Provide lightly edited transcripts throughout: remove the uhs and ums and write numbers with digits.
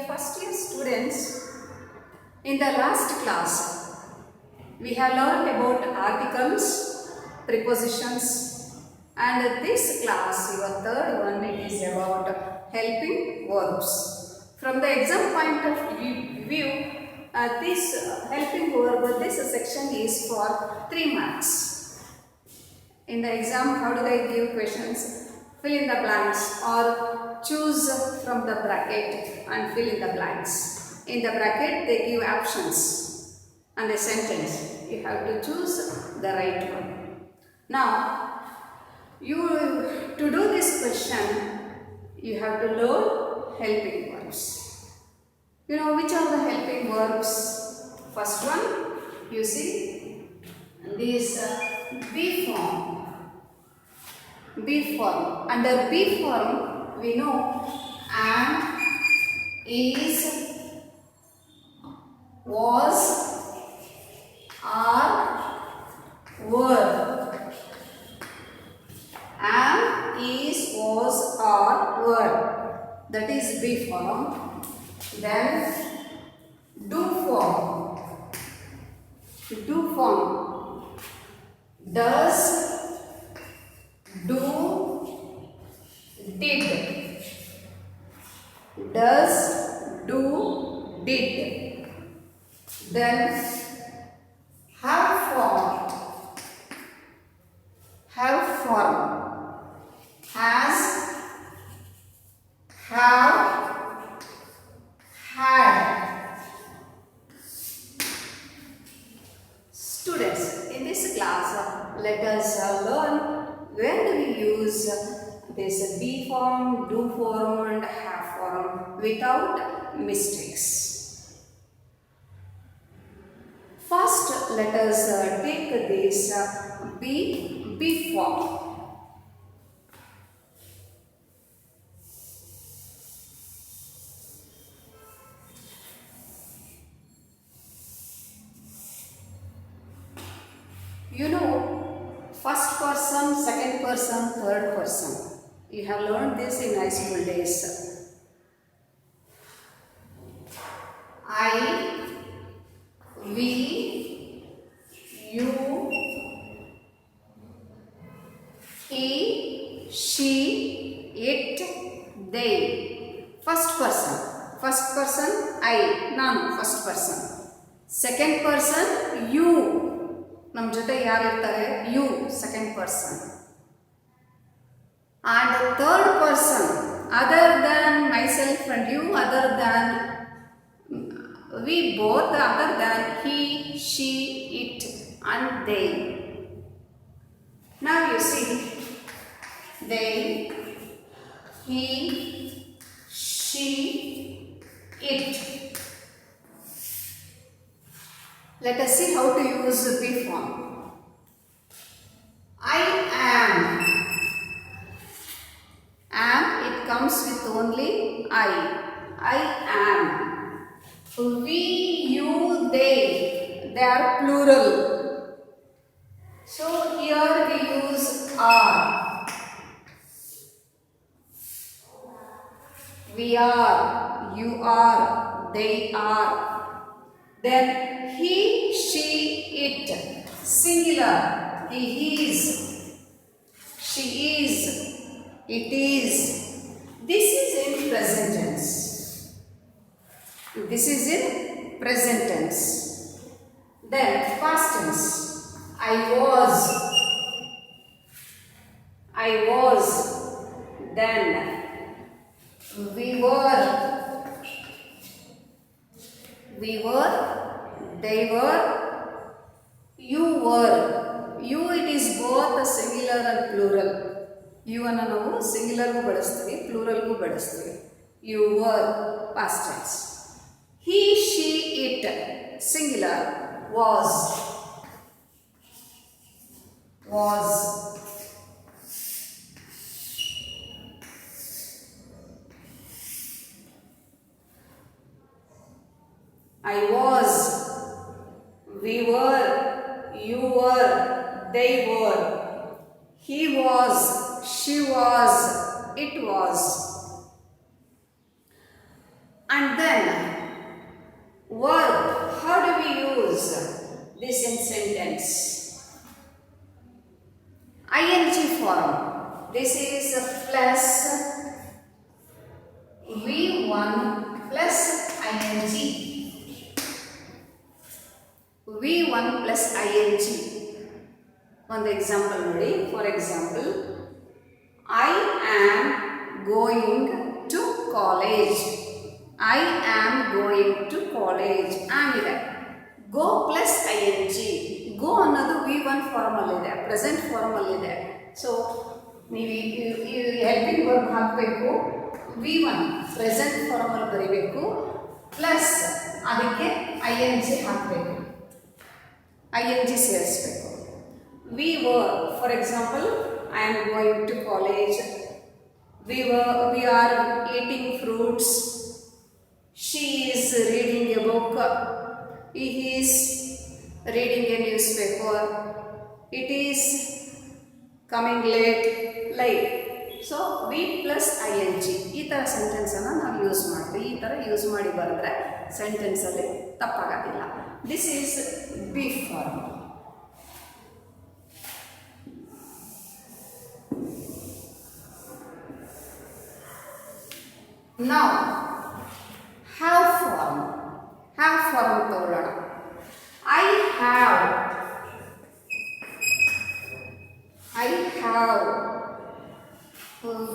first year students. In the last class, we have learned about articles, prepositions, and this class, your third one, it is about helping verbs. From the exam point of view, this helping verb, this section is for 3 marks. In the exam, how do they give questions? Fill in the blanks or choose from the bracket and fill in the blanks. In the bracket, they give options and a sentence. You have to choose the right one. Now, to do this question, you have to learn helping verbs. You know which are the helping verbs? First one, you see, this be form. Be form. Under be form, we know am, is, was, are, were. Am, is, was, are, were. That is be form. Then do form. Do form. Does, do, did. Does, do, did. Then have form. Have form. Has, have, had. Students, in this class, let us learn when do we use this be form, do form and have form without mistakes. First, let us take this be form. You know, first person, second person, third person. You have learned this in high school days. I, we, you, he, she, it, they. First person. First person, I. Nanu, first person. Second person, you. ನಮ್ಮ ಜೊತೆ ಯಾರು ಇರ್ತಾರೆ U second person and third person other than myself and you, other than we both, other than he, she, it and they. Now you see they, he, she, it. Let us see how to use be form. I am. Am, it comes with only I. I am. We, you, they. They are plural. So here we use are. We are. You are. They are. Then he, she, it, singular, he is, she is, it is. This is in present tense. This is in present tense. Then past tense. I was. Then we were. They were, you were. You, it is both singular and plural. You ಅನ್ನು ನಾವು singular ಗೂ ಬಳಸ್ತೀವಿ, plural ಗೂ ಬಳಸ್ತೀವಿ. You were, past tense. He, she, it, singular, was. I was, we were, you were, they were. He was, she was, it was. And then verb, how do we use this in sentence? ING form. This is plus V1 plus ING. V1 plus ING. One example ನೋಡಿ. For example, I am going to college. I am going to college. ಆಮೇಲೆ go plus ing. go ಅನ್ನೋದು V1 form ಅಲ್ಲಿದೆ, present form ಅಲ್ಲಿದೆ. So ನೀವು helping verb ಹಾಕಬೇಕು, V1 present form ಅಲ್ಲಿ ಬರೀಬೇಕು, plus ಅದಕ್ಕೆ ing ಹಾಕಬೇಕು, ing ಸೇರಿಸಬೇಕು. We were, for example, I am going to college. We are eating fruits. She is reading a book. He is reading a newspaper. It is coming late. Like so, we plus ing. ಈ ಥರ ಸೆಂಟೆನ್ಸನ್ನು ನಾವು use ಮಾಡ್ತೀವಿ. ಈ ಥರ use ಮಾಡಿ ಬರೆದ್ರೆ ಸೆಂಟೆನ್ಸಲ್ಲಿ ತಪ್ಪಾಗೋದಿಲ್ಲ. This is be form. Now, have form. Have form ತಗೊಳ್ಳೋಣ. I have.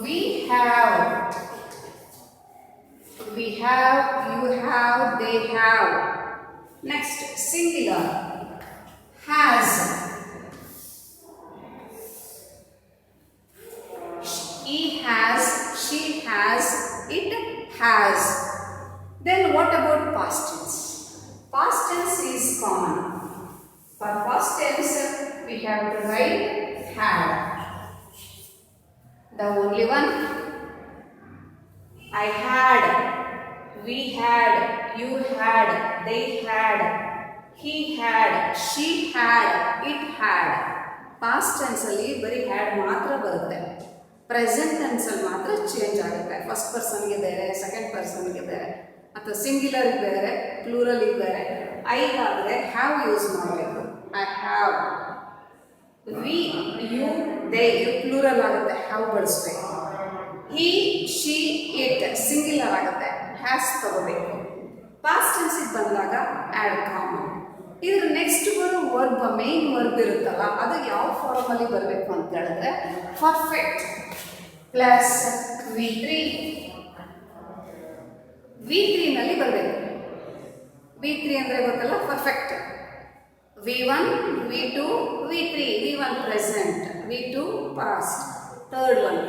We have. We have. You have. They have. Next, singular. Has. He has. She has. It has. Then what about past tense? Past tense is common. For past tense we have to write had. The only one. I had, we had, you had, they had, he had, she had, it had. Past tense ಅಲ್ಲಿ ಬರೀ had ಮಾತ್ರ ಬರುತ್ತೆ. Present ಟೆನ್ಸಲ್ಲಿ ಮಾತ್ರ change ಆಗುತ್ತೆ. First ಪರ್ಸನ್ಗೆ ಬೇರೆ, second ಪರ್ಸನ್ಗೆ ಬೇರೆ, ಅಥವಾ ಸಿಂಗ್ಯುಲರ್ಗೆ ಬೇರೆ, ಪ್ಲೂರಲಿಗೆ ಬೇರೆ. ಐಗಾದರೆ ಹ್ಯಾವ್ ಯೂಸ್ ಮಾಡಬೇಕು. I have. We, you, they plural ಆಗುತ್ತೆ, ಹ್ಯಾವ್ ಬಳಸಬೇಕು. ಹಿ, ಶಿ, ಇಟ್ ಸಿಂಗ್ಯುಲರ್ ಆಗುತ್ತೆ, ಹ್ಯಾಸ್ ತಗೋಬೇಕು. ಪಾಸ್ಟ್ ಟೆನ್ಸಿಗೆ ಬಂದಾಗ ಆ್ಯಡ್ ಕಾಮನ್. ಇದ್ರ ನೆಕ್ಸ್ಟ್ ಬರೋ ವರ್ಬ್, ಮೇನ್ ವರ್ಬ್ ಇರುತ್ತಲ್ಲ, ಅದು ಯಾವ ಫಾರ್ಮಲ್ಲಿ ಬರಬೇಕು ಅಂತ ಹೇಳಿದ್ರೆ ಪರ್ಫೆಕ್ಟ್ ಪ್ಲಸ್ V3. V3ನಲ್ಲಿ ಬರಬೇಕು. V3 ಅಂದರೆ ಗೊತ್ತಲ್ಲ, perfect. V1, V2, V3. V1 present, V2 past, third one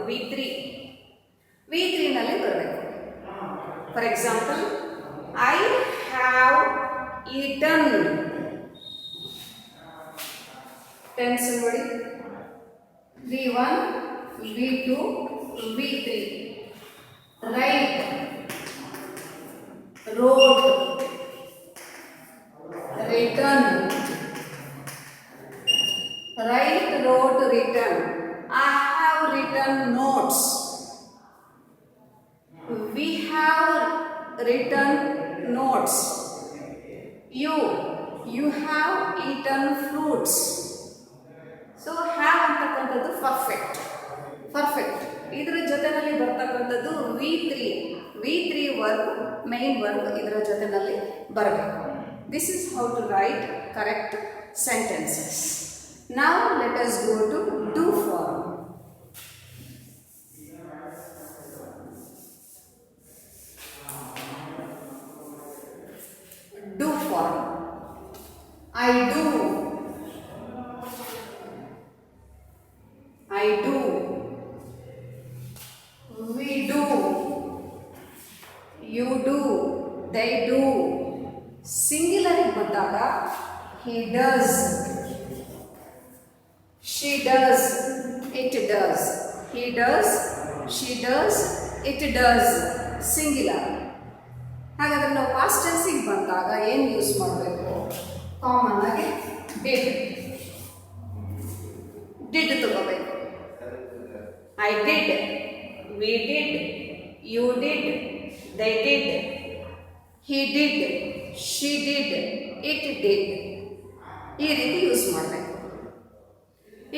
V3. V3ನಲ್ಲಿ ಬರಬೇಕು. For example, I have eaten. Tense ನೋಡಿ, V1, V2, V3. Write, wrote, written. Write, wrote, written. I have written notes. We have written notes. You have eaten fruits. So have ಅಂತಕ್ಕಂಥದ್ದು perfect. ಇದರ ಜೊತೆನಲ್ಲಿ ಬರ್ತಕ್ಕಂಥದ್ದು V3 verb, main verb ಇದರ ಜೊತೆನಲ್ಲಿ ಬರಬೇಕು. This is how to write correct sentences. Now let us go to do form. Do form. I do. We do. You do. They do. Singular ಬಂದಾಗ he does. She does. It does. He does. She does. It does. Singular. ಹಾಗಾದರೆ ನಾವು past ಟೆನ್ಸಿಗೆ ಬಂದಾಗ ಏನು use ಮಾಡಬೇಕು? Common ಆಗಿ did ತಗೋಬೇಕು. I did, we did, you did, they did, he did, she did, it did. ಈ ರೀತಿ ಯೂಸ್ ಮಾಡಬೇಕು.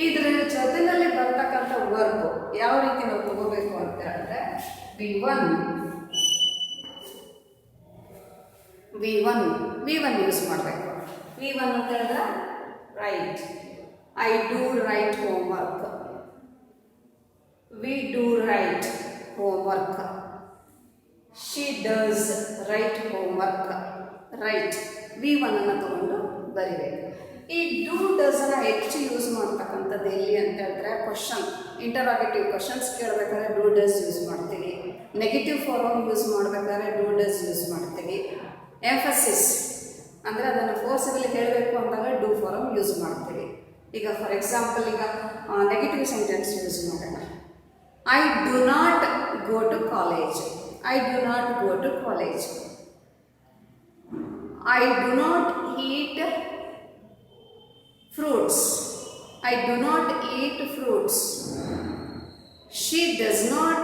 ಇದ್ರ ಜೊತೆಯಲ್ಲಿ ಬರ್ತಕ್ಕಂಥ ವರ್ಬ್ ಯಾವ ರೀತಿ ನಾವು ತಗೋಬೇಕು ಅಂತ ಹೇಳಿದ್ರೆ ವಿ1 ಯೂಸ್ ಮಾಡಬೇಕು. ವಿ1 ಅಂತ ಹೇಳಿದ್ರೆ write, I do write homework, we do write homework, she does write homework. Write ವಿ1 ಅನ್ನು ತಗೊಂಡು ಬರಿಬೇಕು. ಈ ಡೂ ಡಸ್ ಅನ್ನ ಹೆಚ್ಚು ಯೂಸ್ ಮಾಡ್ತಕ್ಕಂಥದ್ದು ಎಲ್ಲಿ ಅಂತ ಹೇಳಿದ್ರೆ ಕ್ವಶನ್, ಇಂಟರಾಗೇಟಿವ್ ಕ್ವಶನ್ಸ್ ಕೇಳಬೇಕಾದ್ರೆ ಡೂ ಡಸ್ ಯೂಸ್ ಮಾಡ್ತೀವಿ. ನೆಗೆಟಿವ್ ಫಾರ್ಮ್ ಯೂಸ್ ಮಾಡಬೇಕಾದ್ರೆ ಡೂ ಡಸ್ ಯೂಸ್ ಮಾಡ್ತೀವಿ. ಎಂಫಸಿಸ್ ಅಂದರೆ ಅದನ್ನು ಫೋರ್ಸಿಬಲಿ ಹೇಳಬೇಕು ಅಂದಾಗ ಡೂ ಫಾರ್ಮ್ ಯೂಸ್ ಮಾಡ್ತೀವಿ. ಈಗ ಫಾರ್ ಎಕ್ಸಾಂಪಲ್ ಈಗ ನೆಗೆಟಿವ್ ಸೆಂಟೆನ್ಸ್ ಯೂಸ್ ಮಾಡೋಣ. I do not go to college, I do not go to college. I do not eat fruits, I do not eat fruits. She does not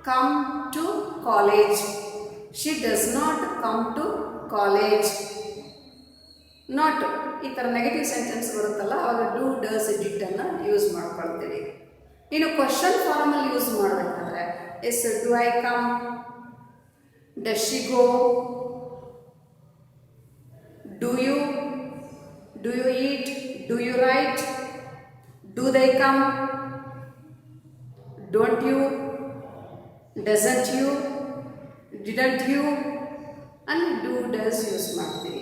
come to college, she does not come to college. Not ಈ ಥರ negative sentence ಬರುತ್ತಲ್ಲ ಅವಾಗ do does did ಅನ್ನು use ಮಾಡ್ಕೊಳ್ತೀವಿ. ಇನ್ನು question ಫಾರ್ಮಲ್ಲಿ use ಮಾಡಬೇಕಾದ್ರೆ as do I come, does she go, do you eat, do you write, do they come, don't you, doesn't you, didn't you ಅಲ್ಲಿ ಡೂ ಡಸ್ ಯೂಸ್ ಮಾಡ್ತೀವಿ.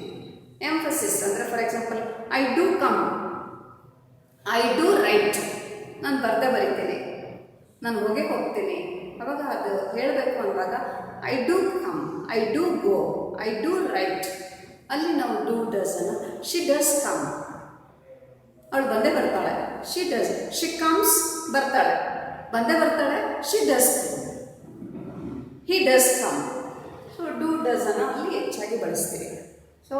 Emphasis ಅಂದರೆ for example I do come, I do right, ನಾನು ಬರ್ದೇ ಬರಿತೀನಿ, ನಾನು ಹೋಗ್ತೀನಿ. ಅವಾಗ ಅದು ಹೇಳಬೇಕು ಅಂದಾಗ I do come, I do go, I do right. ಅಲ್ಲಿ ನಾವು ಡೂ ಡಸ್ ಅನ್ನು ಶಿ ಡಸ್ ಕಮ್, ಅವಳು ಬಂದೇ ಬರ್ತಾಳೆ, ಶಿ ಡಸ್, ಶಿ ಕಮ್ಸ್ ಬರ್ತಾಳೆ, ಬಂದೇ ಬರ್ತಾಳೆ, she does, he does come. So do does ಅನ್ನು ಅಲ್ಲಿ ಹೆಚ್ಚಾಗಿ ಬಳಸ್ತೀವಿ. ಸೊ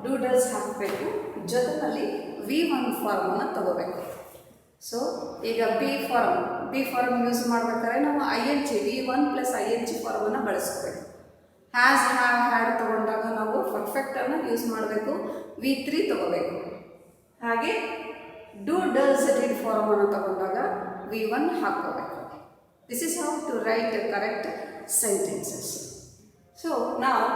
ಡೂ ಡಸ್ ಹಾಕಬೇಕು, ಜೊತೆಯಲ್ಲಿ ವಿ1 ಫಾರ್ಮನ್ನು ತಗೋಬೇಕು. ಸೊ ಈಗ ಬಿ ಫಾರ್ಮ್ ಯೂಸ್ ಮಾಡ್ಬೇಕಾದ್ರೆ ನಾವು ING ವಿ1 ಪ್ಲಸ್ ING ಫಾರ್ಮನ್ನು ಬಳಸ್ಕೋಬೇಕು. ಹ್ಯಾಸ್, ಹ್ಯಾವ್, ಹ್ಯಾಡ್ ತಗೊಂಡಾಗ ನಾವು ಪರ್ಫೆಕ್ಟನ್ನು ಯೂಸ್ ಮಾಡಬೇಕು, ವಿ3 ತಗೋಬೇಕು. ಹಾಗೆ ಡೂ ಡಸ್ ಡಿಡ್ ಫಾರ್ಮನ್ನು ತಗೊಂಡಾಗ ವಿ1 ಹಾಕೋಬೇಕು. This is how to write correct sentences. So ನಾವು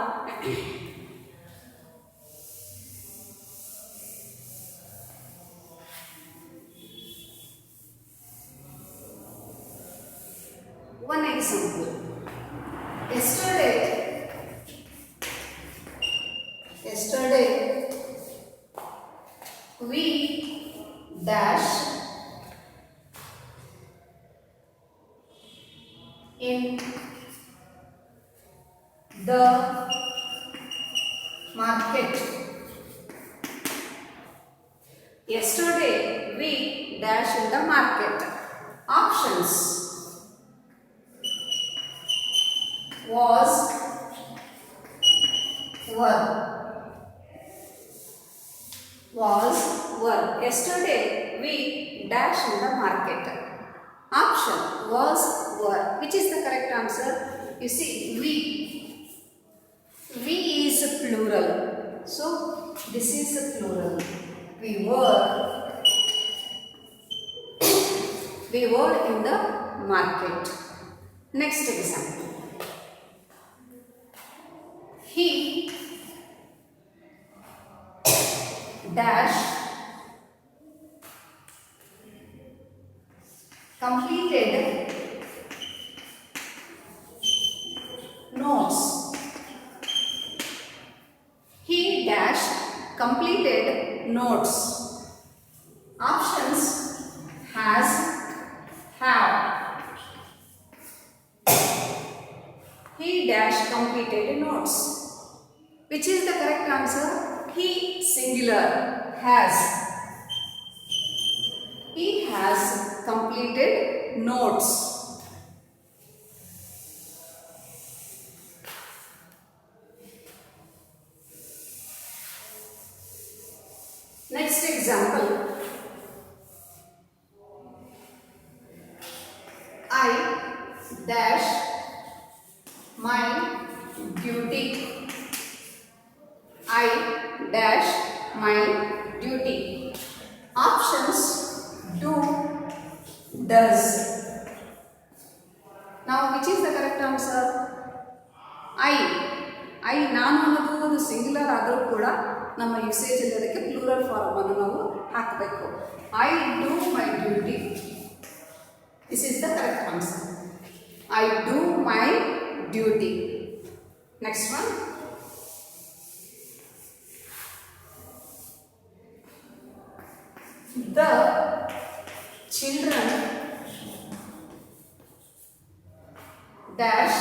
one example. Yesterday we dash in the market. Yesterday we dash in the market. Options: was, were. Was, were. Yesterday we dash in the market. Option: was, were. Which is the correct answer? You see, we is plural, so this is a plural. We were in the market. Next example. He dash completed notes. He dash completed notes. Options: has, have. He dash completed notes. Which is the correct answer? He singular, has. He has completed notes. Next example. I dash duty. I dash my duty. Options: do, does. Now which is the correct answer? I ನಾನು ಅನ್ನೋದು ಒಂದು singular ಆದರೂ ಕೂಡ ನಮ್ಮ ಯೂಸೇಜಲ್ಲಿ ಅದಕ್ಕೆ plural form ಅನ್ನು ನಾವು ಹಾಕಬೇಕು. I do my duty. This is the correct answer. I do my duty. Next one. The children dash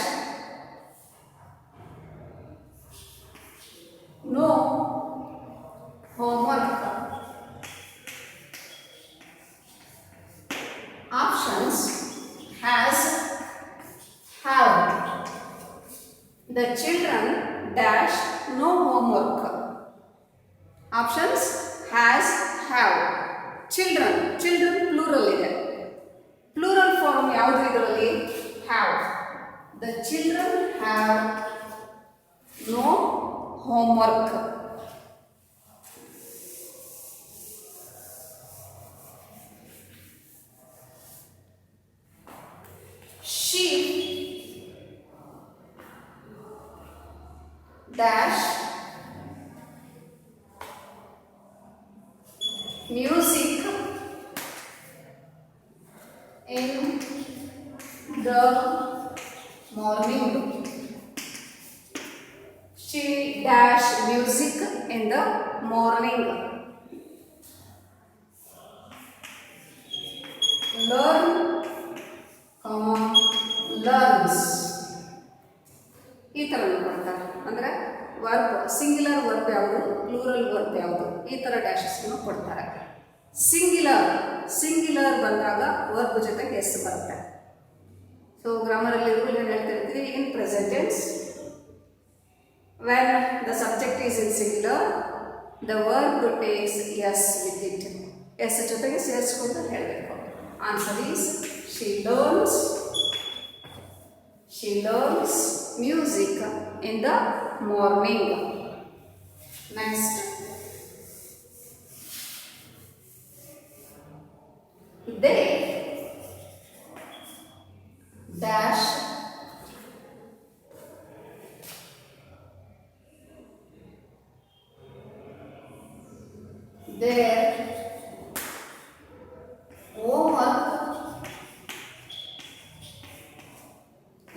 no homework. Options: has, have. The children dash no homework. Options: has, have. Children plural ಇದೆ. Plural form ಯಾವುದು ಇದರಲ್ಲಿ? Have. The children have no homework. She dash music in the morning. She dash music in the morning. Learn, learns. ಈ ಥರ ಕೊಡ್ತಾರೆ. ಅಂದರೆ verb, singular verb ಯಾವುದು, plural verb ಯಾವುದು, ಈ ಥರ ಡ್ಯಾಶಸ್ನ ಕೊಡ್ತಾರೆ. ಸಿಂಗ್ಯುಲರ್ ಬಂದಾಗ ವರ್ಬ್ ಜೊತೆಗೆ ಎಸ್ ಬರುತ್ತೆ. ಸೊ ಗ್ರಾಮರಲ್ಲಿ ರೂಲ್ ಏನು ಹೇಳ್ತಿರ್ತೀವಿ? In present tense when the subject is in singular the verb takes S with it. S ಜೊತೆಗೆ ಸೇರಿಸ್ಕೊಂಡು ಹೇಳಬೇಕು. Answer is she learns music in the morning. Next, they dash their homework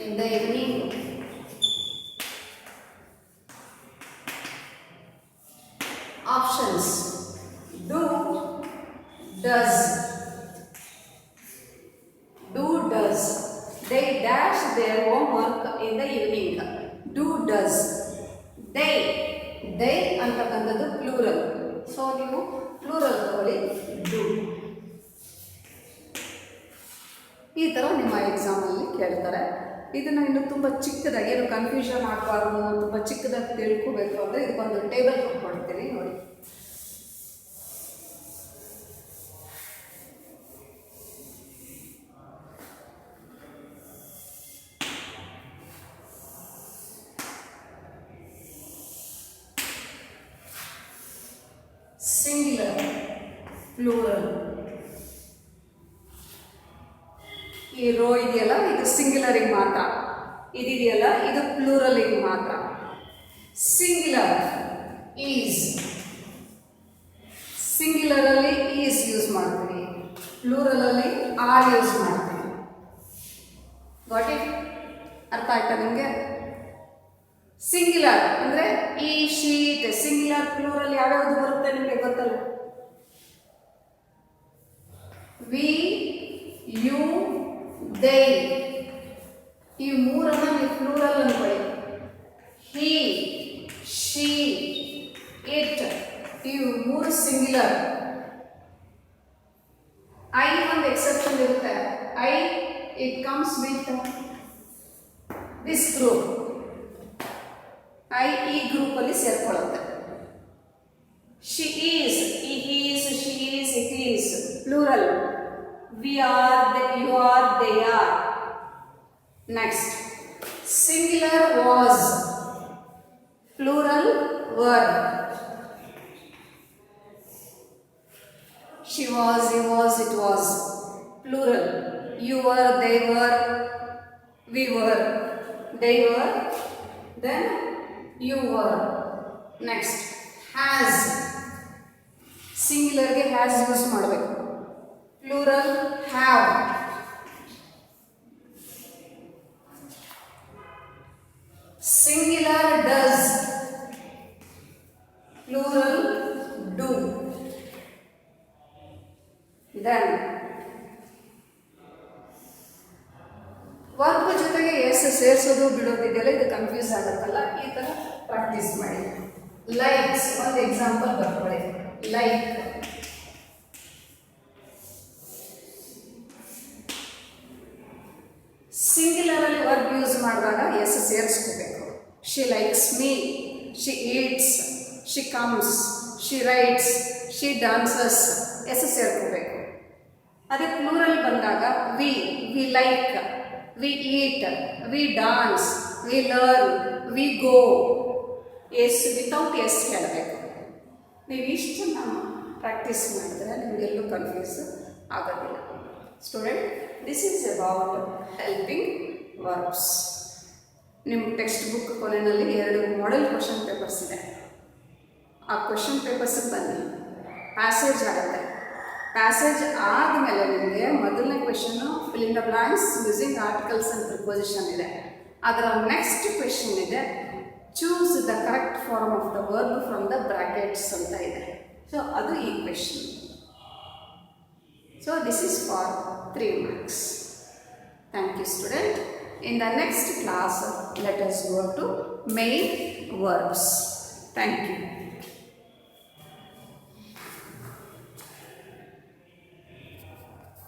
in the evening. Options: do, does. They dash their homework in the evening. Do, does. They ಅಂತಕ್ಕಂಥದ್ದು plural. So ನೀವು plural ತಗೊಳ್ಳಿ, do. ಈ ಥರ ನಿಮ್ಮ ಎಕ್ಸಾಮಲ್ಲಿ ಕೇಳ್ತಾರೆ. ಇದನ್ನು ಇನ್ನು ತುಂಬ ಚಿಕ್ಕದಾಗಿ, ಏನು ಕನ್ಫ್ಯೂಷನ್ ಆಗಬಾರ್ದು, ತುಂಬ ಚಿಕ್ಕದಾಗಿ ತಿಳ್ಕೋಬೇಕು ಅಂದರೆ ಇದಕ್ಕೊಂದು ಟೇಬಲ್ ಕೊಡ್ತೀನಿ ನೋಡಿ. Singular, plural. ಈ ರೋ ಇದೆಯಲ್ಲ, ಇದು ಸಿಂಗ್ಯುಲರಿಗೆ ಮಾತ್ರ. ಇದೆಯಲ್ಲ, ಇದು ಪ್ಲೂರಲಿಗೆ ಮಾತ್ರ. ಸಿಂಗ್ಯುಲರ್ ಈಸ್, ಸಿಂಗ್ಯುಲರಲ್ಲಿ ಈಸ್ ಯೂಸ್ ಮಾಡ್ತೀವಿ, ಪ್ಲೂರಲಲ್ಲಿ ಆರ್ ಯೂಸ್ ಮಾಡ್ತೀವಿ. Got it? ಅರ್ಥ ಆಯ್ತಾ ನಿಮಗೆ? ಸಿಂಗ್ಯುಲರ್ ಅಂದರೆ ಈ ಶೀಟ್. ಸಿಂಗ್ಯುಲರ್ ಪ್ಲೂರಲ್ ಯಾವ್ಯಾವುದು ಬರುತ್ತೆ ನಿಮಗೆ ಗೊತ್ತಲ್ಲ? We, you, they. ಈ ಮೂರನ್ನು ನೀವು ಪ್ಲೂರಲ್ ಅನ್ಕೊಳ್ಳಿ. ಹಿ, ಶಿ, ಇಟ್, ಇವು ಮೂರು ಸಿಂಗ್ಯುಲರ್. ಐ ಒಂದು ಎಕ್ಸೆಪ್ಷನ್ ಇರುತ್ತೆ. I it comes with this group. I ಈ ಗ್ರೂಪಲ್ಲಿ ಸೇರ್ಕೊಳ್ಳುತ್ತೆ. She is, he is, she is, it is, plural. We are, you are, they are. Next, singular was, Plural verb. She was, he was, it was. Plural. You were, they were, we were. They were, then you were. Next, has. Singular ಗೆ has use ಮಾಡಬೇಕು. Plural, have. Singular, does. Plural, do. Then verb ಜೊತೆಗೆ S ಸೇರಿಸೋದು ಬಿಡೋದಿದೆಯಲ್ಲ, ಇದು confuse ಆಗುತ್ತಲ್ಲ, ಈ ಥರ practice ಮಾಡಿ. Likes ಒಂದು ಎಕ್ಸಾಂಪಲ್ ಬರ್ಕೊಳ್ಳಿ. ಲೈಕ್ ಸಿಂಗ್ಯುಲರಲ್ಲಿ ವರ್ಬ್ ಯೂಸ್ ಮಾಡಿದಾಗ ಎಸ್ ಸೇರಿಸ್ಕೋಬೇಕು. She likes me, she eats, she comes, she writes, she dances, S ಸೇರ್ಕೋಬೇಕು. ಅದೇ ಪ್ಲೂರಲ್ ಬಂದಾಗ we like, we eat, we dance, we learn, we go, S without S ಹೇಳಬೇಕು. ನೀವು ಇಷ್ಟನ್ನು ಪ್ರಾಕ್ಟೀಸ್ ಮಾಡಿದ್ರೆ ನಿಮಗೆಲ್ಲೂ ಕನ್ಫ್ಯೂಸ್ ಆಗೋದಿಲ್ಲ. Student, this is about helping verbs. ನಿಮ್ಮ ಟೆಕ್ಸ್ಟ್ ಬುಕ್ ಕೊನೆಯಲ್ಲಿ 2 ಮಾಡೆಲ್ ಕ್ವಶನ್ ಪೇಪರ್ಸ್ ಇದೆ. ಆ ಕ್ವಶನ್ ಪೇಪರ್ಸಿಗೆ ಬನ್ನಿ. ಪ್ಯಾಸೇಜ್ ಆಗುತ್ತೆ. ಪ್ಯಾಸೇಜ್ ಆದಮೇಲೆ ನಿಮಗೆ ಮೊದಲನೇ question fill in the blanks using articles and preposition ಇದೆ. ಅದರ ನೆಕ್ಸ್ಟ್ ಕ್ವೆಶನ್ ಇದೆ choose the correct form of the verb from the brackets ಅಂತ ಇದೆ. ಸೊ ಅದು ಈ question. So this is for 3 marks. Thank you, student. In the next class, let us go to main verbs. Thank you.